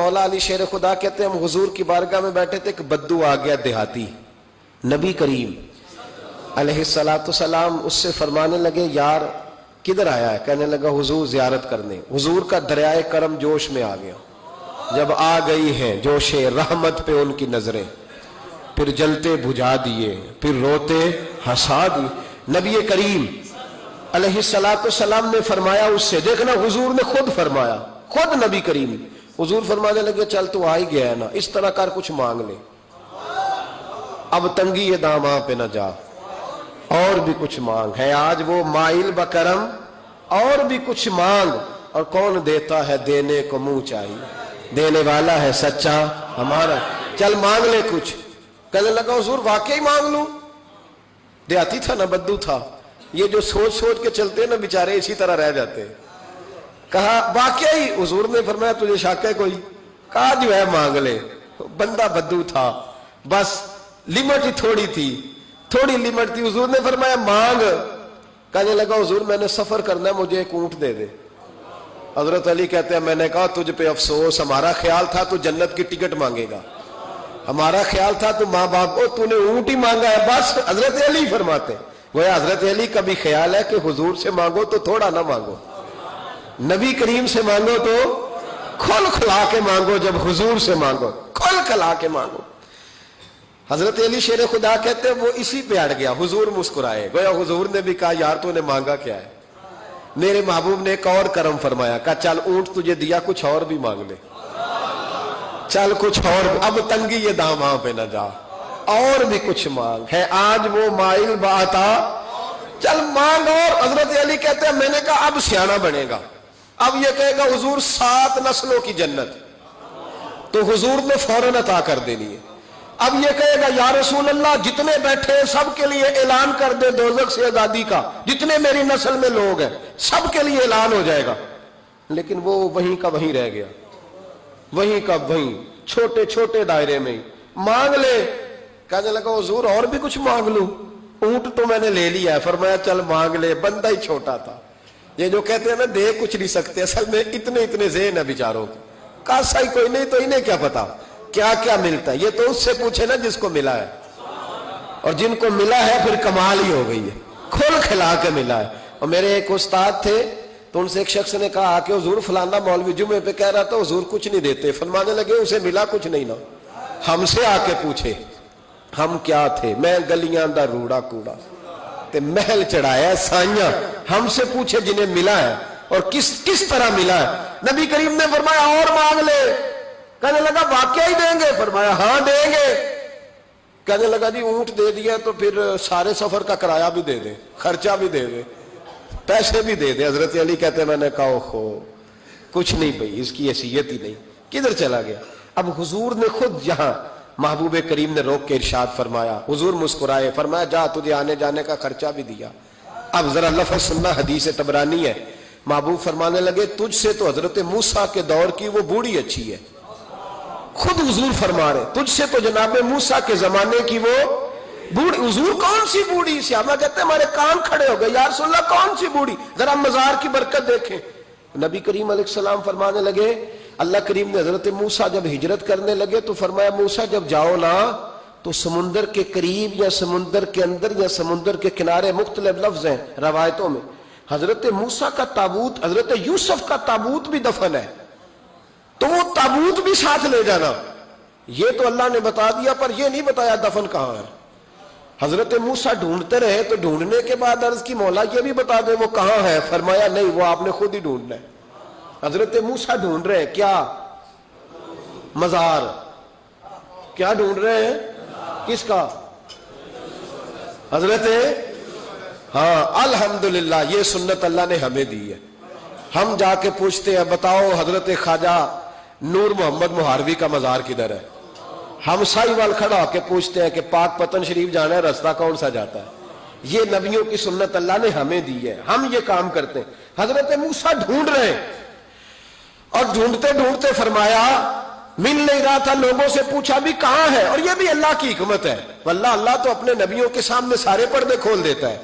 مولا علی شیر خدا کہتے ہیں ہم حضور کی بارگاہ میں بیٹھے تھے، ایک بدو آ گیا دیہاتی، نبی کریم علیہ السلام اس سے فرمانے لگے یار کدھر آیا ہے؟ کہنے لگا حضور زیارت کرنے۔ حضور کا دریائے کرم جوش میں آ گیا، جب آ گئی ہیں جوش رحمت پہ ان کی نظریں، پھر جلتے بجھا دیے، پھر روتے ہنسا دیے۔ نبی کریم علیہ السلام نے فرمایا اس سے، دیکھنا حضور نے خود فرمایا، خود نبی کریم حضور فرمانے لگے چل تو آ ہی گیا ہے نا، اس طرح کر کچھ مانگ لے، اب تنگی یہ داماں پہ نہ جا، اور بھی کچھ مانگ ہے آج وہ مائل بکرم، اور بھی کچھ مانگ، اور کون دیتا ہے دینے کو منہ چاہیے، دینے والا ہے سچا ہمارا، چل مانگ لے کچھ۔ کہنے لگا حضور واقعی مانگ لوں؟ دیہاتی تھا نا، بدو تھا، یہ جو سوچ سوچ کے چلتے ہیں نا بیچارے اسی طرح رہ جاتے ہیں۔ کہا واقعی؟ حضور نے فرمایا تجھے شک ہے کوئی؟ کہا جو ہے مانگ لے۔ بندہ بدو تھا، بس لمٹ ہی تھوڑی تھی، تھوڑی لمٹ تھی۔ حضور نے فرمایا مانگ۔ کہنے لگا حضور میں نے سفر کرنا ہے، مجھے ایک اونٹ دے دے۔ حضرت علی کہتے ہیں میں نے کہا تجھ پہ افسوس، ہمارا خیال تھا تو جنت کی ٹکٹ مانگے گا، ہمارا خیال تھا تو ماں باپ کو، تو نے اونٹ ہی مانگا ہے بس۔ حضرت علی فرماتے وہ حضرت علی کا بھی خیال ہے کہ حضور سے مانگو تو تھوڑا نہ مانگو، نبی کریم سے مانگو تو کھل کھلا کے مانگو، جب حضور سے مانگو کھل کھلا کے مانگو۔ حضرت علی شیر خدا کہتے ہیں وہ اسی پہ اڑ گیا، حضور مسکرائے، گویا حضور نے بھی کہا یار تو نے مانگا کیا ہے؟ میرے محبوب نے ایک اور کرم فرمایا، کہا چل اونٹ تجھے دیا، کچھ اور بھی مانگ لے، چل کچھ اور، اب تنگی یہ داماں پہ نہ جا، اور بھی کچھ مانگ ہے آج وہ مائل باتا، چل مانگ اور۔ حضرت علی کہتے ہیں میں نے کہا اب سیانہ بنے گا، اب یہ کہے گا حضور 7 نسلوں کی جنت، تو حضور نے فوراً عطا کر دینی ہے۔ اب یہ کہے گا یا رسول اللہ جتنے بیٹھے سب کے لیے اعلان کر دے دوزخ سے آزادی کا، جتنے میری نسل میں لوگ ہیں سب کے لیے اعلان ہو جائے گا، لیکن وہ وہیں کا وہیں رہ گیا، وہیں کا وہیں، چھوٹے چھوٹے دائرے میں ہی۔ مانگ لے۔ کہنے لگا حضور اور بھی کچھ مانگ لوں؟ اونٹ تو میں نے لے لیا ہے۔ فرمایا چل مانگ لے۔ بندہ ہی چھوٹا تھا، یہ جو کہتے ہیں نا دے کچھ نہیں سکتے، اصل میں اتنے ذہن ہے بیچاروں کے، کاسا ہی کوئی نہیں تو انہیں کیا پتا کیا کیا ملتا ہے، یہ تو اس سے پوچھے نا جس کو ملا ہے، اور جن کو ملا ہے پھر کمال ہی ہو گئی ہے، کھل کھلا کے ملا ہے۔ اور میرے ایک استاد تھے تو ان سے ایک شخص نے کہا کہ حضور فلانا مولوی جمعے پہ کہہ رہا تھا حضور کچھ نہیں دیتے، فرمانے لگے اسے ملا کچھ نہیں نا، ہم سے آ کے پوچھے ہم کیا تھے، میں گلیاں دا روڑا کوڑا تے محل چڑھایا سائیاں، ہم سے پوچھے جنہیں ملا ہے اور کس طرح ملا ہے۔ نبی کریم نے فرمایا اور مانگ لے۔ کہنے لگا واقعی دیں گے؟ فرمایا ہاں دیں گے۔ کہنے لگا جی اونٹ دے دیا تو پھر سارے سفر کا کرایہ بھی دے دے، خرچہ بھی دے دے، پیسے بھی دے دے۔ حضرت علی کہتے ہیں میں نے کہا اوہو کچھ نہیں بھئی، اس کی حیثیت ہی نہیں، کدھر چلا گیا؟ اب حضور نے خود یہاں محبوب کریم نے روک کے ارشاد فرمایا، حضور مسکرائے، فرمایا جا تجھے آنے جانے کا خرچہ بھی دیا۔ اب ذرا لفظ سننا، حدیث طبرانی ہے، محبوب فرمانے لگے تجھ سے تو حضرت موسیٰ کے دور کی وہ بوڑھی اچھی ہے، خود حضور فرما رہے تجھ سے تو جناب موسیٰ کے زمانے کی وہ بوڑھی۔ حضور کون سی بوڑھی؟ صحابہ کہتے ہیں ہمارے کان کھڑے ہو گئے، یا رسول اللہ کون سی بوڑھی؟ ذرا مزار کی برکت دیکھیں۔ نبی کریم علیہ السلام فرمانے لگے، اللہ کریم نے حضرت موسیٰ جب ہجرت کرنے لگے تو فرمایا موسیٰ جب جاؤ نا تو سمندر کے قریب یا سمندر کے اندر یا سمندر کے کنارے، مختلف لفظ ہیں روایتوں میں، حضرت موسیٰ کا تابوت، حضرت یوسف کا تابوت بھی دفن ہے، تو وہ تابوت بھی ساتھ لے جانا۔ یہ تو اللہ نے بتا دیا پر یہ نہیں بتایا دفن کہاں ہے۔ حضرت موسیٰ ڈھونڈتے رہے تو ڈھونڈنے کے بعد عرض کی مولا یہ بھی بتا دیں وہ کہاں ہے؟ فرمایا نہیں، وہ آپ نے خود ہی ڈھونڈنا ہے۔ حضرت موسیٰ ڈھونڈ رہے ہیں کیا؟ مزار۔ کیا ڈھونڈ رہے ہیں؟ کس کا؟ حضرت، ہاں الحمدللہ یہ سنت اللہ نے ہمیں دی ہے۔ ہم جا کے پوچھتے ہیں بتاؤ حضرت خواجہ نور محمد مہاروی کا مزار کدھر ہے؟ ہم سائی وال کھڑا ہو کے پوچھتے ہیں کہ پاک پتن شریف جانا ہے، راستہ کون سا جاتا ہے؟ یہ نبیوں کی سنت اللہ نے ہمیں دی ہے، ہم یہ کام کرتے ہیں۔ حضرت موسیٰ ڈھونڈ رہے ہیں اور ڈھونڈتے ڈھونڈتے فرمایا مل نہیں رہا تھا، لوگوں سے پوچھا بھی کہاں ہے، اور یہ بھی اللہ کی حکمت ہے، واللہ اللہ تو اپنے نبیوں کے سامنے سارے پردے کھول دیتا ہے،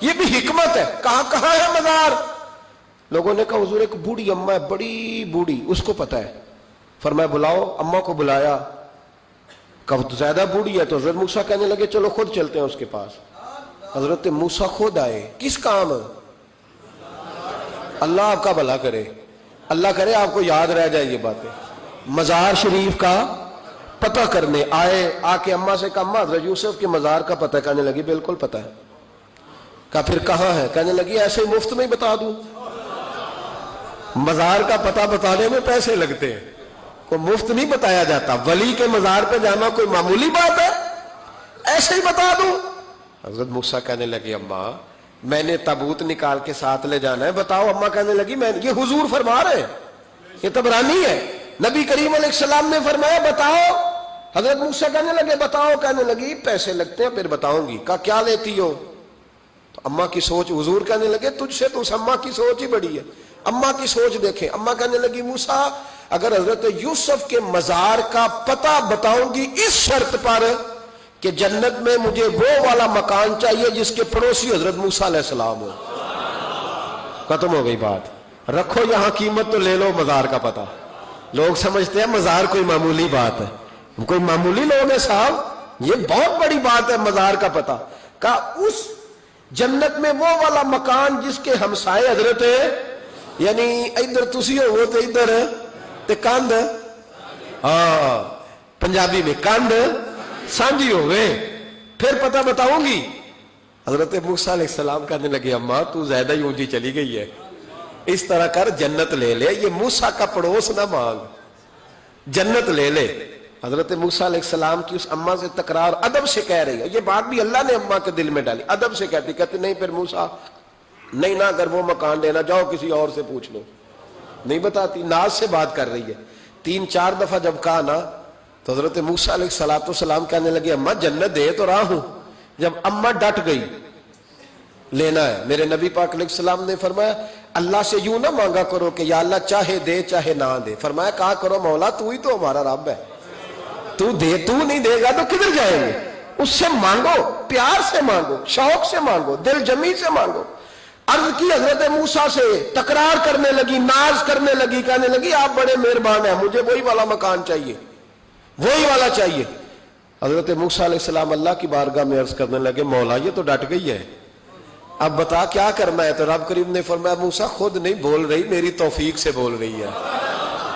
یہ بھی حکمت ہے۔ کہاں ہے مزار؟ لوگوں نے کہا حضور ایک بوڑھی اماں ہے، بڑی بوڑھی، اس کو پتا ہے۔ فرمایا بلاؤ. اما کو بلایا, کب زیادہ بوڑھی ہے تو حضرت موسیٰ کہنے لگے چلو خود چلتے ہیں اس کے پاس. حضرت موسیٰ خود آئے. کس کام؟ اللہ آپ کا بھلا کرے, اللہ کرے آپ کو یاد رہ جائے یہ باتیں. مزار شریف کا پتہ کرنے آئے. آ کے اماں سے کہا اماں حضرت یوسف کے مزار کا پتہ. کہنے لگی بالکل پتہ ہے. کہا پھر کہاں ہے؟ کہنے لگی ایسے ہی مفت میں ہی بتا دوں. مزار کا پتہ بتانے میں پیسے لگتے ہیں, کوئی مفت نہیں بتایا جاتا. ولی کے مزار پہ جانا کوئی معمولی بات ہے؟ ایسے ہی بتا دوں. حضرت موسیٰ کہنے لگے اماں میں نے تابوت نکال کے ساتھ لے جانا ہے, بتاؤ. اماں کہنے لگی میں, یہ حضور فرما رہے ہیں, یہ طبرانی ہے, نبی کریم علیہ السلام نے فرمایا بتاؤ. حضرت موسیٰ کہنے لگے بتاؤ. کہنے لگی پیسے لگتے ہیں پھر بتاؤں گی. کہا کیا لیتی ہو؟ تو اماں کی سوچ, حضور کہنے لگے تجھ سے تو اس اماں کی سوچ ہی بڑی ہے. اماں کی سوچ دیکھیں. اماں کہنے لگی موسیٰ اگر حضرت یوسف کے مزار کا پتہ بتاؤں گی اس شرط پر کہ جنت میں مجھے وہ والا مکان چاہیے جس کے پڑوسی حضرت موسیٰ علیہ السلام ہو. ختم ہو گئی بات. رکھو یہاں قیمت تو لے لو مزار کا پتہ. لوگ سمجھتے ہیں مزار کوئی معمولی بات ہے. کوئی معمولی لوگ ہیں صاحب, یہ بہت بڑی بات ہے مزار کا پتہ. کہا اس جنت میں وہ والا مکان جس کے ہمسائے حضرت, یعنی ادھر تسی ہو وہ تو ادھر تے کاندھ, ہاں پنجابی میں کاندھ سانجی ہو گئے, پھر پتہ بتاؤں گی. حضرت موسیٰ علیہ السلام کہنے لگے اماں تو زیادہ ہی اونچی چلی گئی ہے, اس طرح کر جنت لے لے. یہ موسیٰ کا پڑوس نہ مانگ, جنت لے لے. حضرت موسیٰ علیہ السلام کی اس اماں سے تکرار ادب سے کہہ رہی ہے. یہ بات بھی اللہ نے اماں کے دل میں ڈالی, ادب سے کہتی نہیں پھر موسیٰ نہیں نہ اگر وہ مکان دینا جاؤ کسی اور سے پوچھ لو. نہیں بتاتی, ناز سے بات کر رہی ہے. 3-4 دفعہ جب کہا نا تو حضرت موسیٰ علیہ السلام کہنے لگے اماں جنت دے تو رہا ہوں. جب اماں ڈٹ گئی لینا ہے, میرے نبی پاک علیہ السلام نے فرمایا اللہ سے یوں نہ مانگا کرو کہ یا اللہ چاہے دے چاہے نہ دے. فرمایا کہا کرو مولا تو ہی تو ہمارا رب ہے, تو دے, تو نہیں دے گا تو کدھر جائیں گے. اس سے مانگو, پیار سے مانگو, شوق سے مانگو, دل جمی سے مانگو. عرض کی حضرت موسیٰ سے, تکرار کرنے لگی, ناز کرنے لگی, کہنے لگی آپ بڑے مہربان ہیں, مجھے وہی والا مکان چاہیے, وہی والا چاہیے. حضرت موسیٰ علیہ السلام اللہ کی بارگاہ میں عرض کرنے لگے مولا یہ تو ڈٹ گئی ہے, اب بتا کیا کرنا ہے. تو رب کریم نے فرمایا موسیٰ خود نہیں بول رہی, میری توفیق سے بول رہی ہے,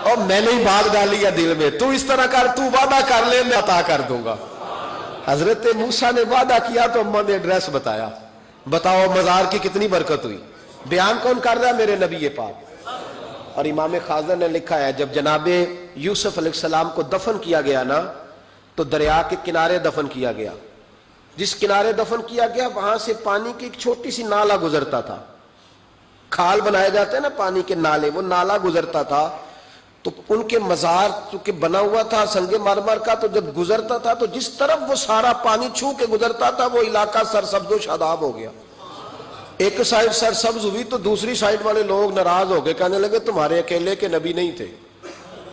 اور میں نے ہی بات ڈالی ہے دل میں. تو اس طرح کر, تو وعدہ کر لے میں عطا کر دوں گا. حضرت موسیٰ نے وعدہ کیا تو اماں نے ایڈریس بتایا. بتاؤ مزار کی کتنی برکت ہوئی. بیان کون کر رہا ہے؟ میرے نبی پاک. اور امام خازن نے لکھا ہے جب جناب یوسف علیہ السلام کو دفن کیا گیا نا تو دریا کے کنارے دفن کیا گیا. جس کنارے دفن کیا گیا وہاں سے پانی کی ایک چھوٹی سی نالا گزرتا تھا. کھال بنائے جاتے ہیں نا پانی کے نالے, وہ نالا گزرتا تھا. تو ان کے مزار چونکہ بنا ہوا تھا سنگ مرمر کا, تو جب گزرتا تھا تو جس طرف وہ سارا پانی چھو کے گزرتا تھا وہ علاقہ سرسبز و شاداب ہو گیا. ایک سائیڈ سرسبز ہوئی تو دوسری سائیڈ والے لوگ ناراض ہو گئے, کہنے لگے تمہارے اکیلے کے نبی نہیں تھے,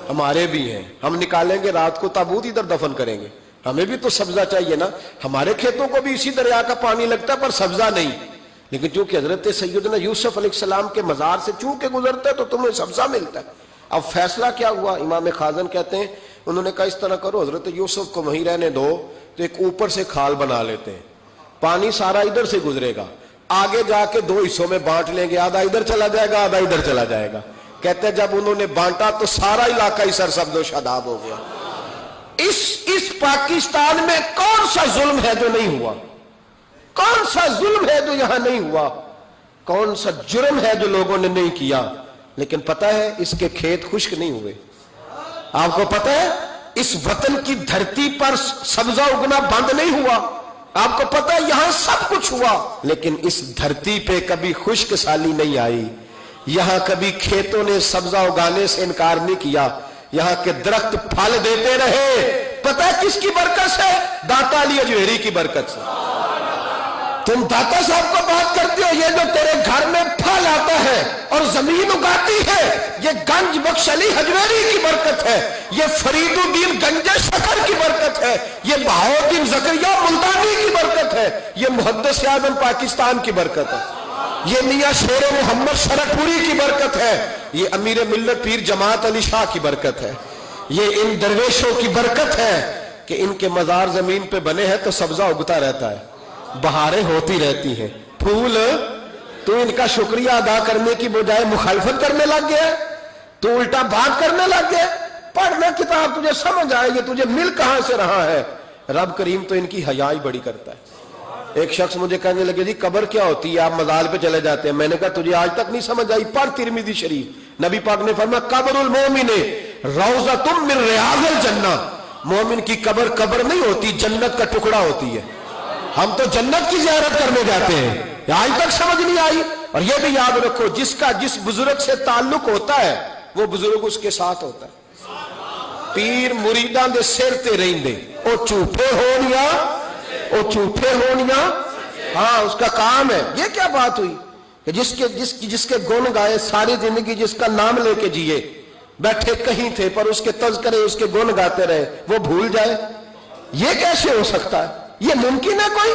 ہمارے بھی ہیں, ہم نکالیں گے رات کو تابوت ادھر دفن کریں گے, ہمیں بھی تو سبزہ چاہیے نا. ہمارے کھیتوں کو بھی اسی دریا کا پانی لگتا ہے پر سبزہ نہیں, لیکن چونکہ حضرت سیدنا یوسف علیہ السلام کے مزار سے چوں کے گزرتا ہے تو تمہیں سبزہ ملتا ہے. اب فیصلہ کیا ہوا؟ امام خازن کہتے ہیں انہوں نے کہا اس طرح کرو حضرت یوسف کو وہیں رہنے دو, تو ایک اوپر سے کھال بنا لیتے ہیں, پانی سارا ادھر سے گزرے گا, آگے جا کے 2 حصوں میں بانٹ لیں گے, آدھا ادھر چلا جائے گا آدھا ادھر چلا جائے گا. کہتے ہیں جب انہوں نے بانٹا تو سارا علاقہ ہی سرسبز و شاداب ہو گیا. اس پاکستان میں کون سا ظلم ہے جو نہیں ہوا؟ کون سا ظلم ہے جو یہاں نہیں ہوا؟ کون سا جرم ہے جو لوگوں نے نہیں کیا؟ لیکن پتہ ہے اس کے کھیت خشک نہیں ہوئے. آپ کو پتہ ہے اس وطن کی دھرتی پر سبزہ اگنا بند نہیں ہوا. آپ کو پتہ ہے یہاں سب کچھ ہوا, لیکن اس دھرتی پہ کبھی خشک سالی نہیں آئی. یہاں کبھی کھیتوں نے سبزہ اگانے سے انکار نہیں کیا, یہاں کے درخت پھل دیتے رہے. پتہ ہے کس کی برکت سے؟ داتا علی اجویری کی برکت سے. تم داتا صاحب کو بات کرتے ہو, یہ جو تیرے گھر میں پھل آتا ہے اور زمین اگاتی ہے یہ گنج بخش علی حجویری کی برکت ہے, یہ فرید الدین گنج شکر کی برکت ہے, یہ بہاؤالدین زکریا ملتانی کی برکت ہے, یہ محدث اعظم پاکستان کی برکت ہے, یہ میاں شیر محمد شرک پوری کی برکت ہے, یہ امیر ملت پیر جماعت علی شاہ کی برکت ہے, یہ ان درویشوں کی برکت ہے کہ ان کے مزار زمین پہ بنے ہیں تو سبزہ اگتا رہتا ہے، بہاریں ہوتی رہتی ہیں، پھول۔ تو ان کا شکریہ ادا کرنے کی بجائے مخالفت کرنے لگ گیا، تو الٹا بات کرنے لگ گیا۔ پڑھنا کتاب، تجھے سمجھ آئے گی تجھے مل کہاں سے رہا ہے۔ رب کریم تو ان کی حیا ہی بڑی کرتا ہے۔ ایک شخص مجھے کہنے لگے جی قبر کیا ہوتی ہے، آپ مزار پہ چلے جاتے ہیں۔ میں نے کہا تجھے آج تک نہیں سمجھ آئی، پڑھ ترمذی شریف، نبی پاک نے فرمایا قبر المومن روضۃ من ریاض الجنہ، مومن کی قبر قبر نہیں ہوتی، جنت کا ٹکڑا ہوتی ہے۔ ہم تو جنت کی زیارت کرنے جاتے ہیں، آج تک سمجھ نہیں آئی۔ اور یہ بھی یاد رکھو، جس کا جس بزرگ سے تعلق ہوتا ہے وہ بزرگ اس کے ساتھ ہوتا ہے۔ پیر مریداں دے سر تے رہندے، او جھوٹے ہونیا، او جھوٹے ہونیا، ہاں اس کا کام ہے۔ یہ کیا بات ہوئی کہ جس کے گن گائے، ساری زندگی جس کا نام لے کے جیے، بیٹھے کہیں تھے پر اس کے تذکرے اس کے گن گاتے رہے، وہ بھول جائے؟ یہ کیسے ہو سکتا ہے؟ یہ ممکن ہے کوئی؟